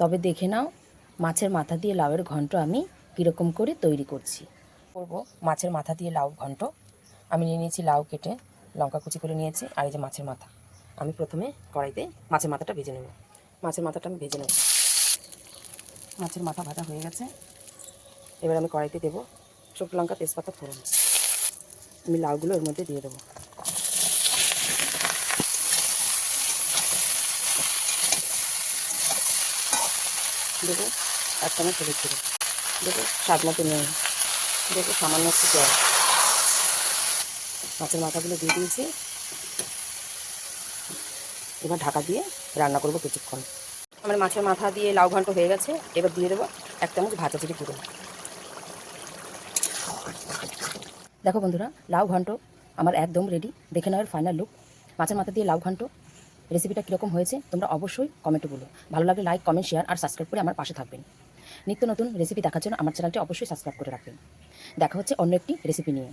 তবে দেখে নাও মাছের মাথা দিয়ে লাউয়ের ঘন্ট আমি কীরকম করে তৈরি করছি। করব মাছের মাথা দিয়ে লাউ ঘন্ট। আমি নিয়ে নিয়েছি লাউ কেটে, লঙ্কা কুচি করে নিয়েছি, আর এই যে মাছের মাথা। আমি প্রথমে কড়াইতে মাছের মাথাটা ভেজে নেব। মাছের মাথাটা আমি ভেজে নেব। মাছের মাথা ভাজা হয়ে গেছে। এবার আমি কড়াইতে দেবো শুকনো লঙ্কা, তেজপাতা, ফোড়ন। আমি লাউগুলো এর মধ্যে দিয়ে দেবো। দেবো 1 চামচ হলুদ গুঁড়ো, দেবো স্বাদ মতো নুন, দেবো সামান্য একটু জল। মাছের মাথাগুলো দিয়ে দিয়েছি। এবার ঢাকা দিয়ে রান্না করবো কিছুক্ষণ। আমার মাছের মাথা দিয়ে লাউ ঘন্ট হয়ে গেছে। এবার দিয়ে দেবো 1 চামচ ভাজা জিরে গুঁড়ো। দেখো বন্ধুরা, লাউ ঘন্ট আমার একদম রেডি। দেখে নাও এর ফাইনাল লুক। মাছের মাথা দিয়ে লাউ ঘন্ট রেসিপিটা কীরকম হয়েছে তোমরা অবশ্যই কমেন্টে বলো। ভালো লাগলে লাইক, কমেন্ট, শেয়ার আর সাবস্ক্রাইব করে আমার পাশে থাকবেন। নিত্য নতুন রেসিপি দেখার জন্য আমার চ্যানেলটি অবশ্যই সাবস্ক্রাইব করে রাখবেন। দেখা হচ্ছে অন্য একটি রেসিপি নিয়ে।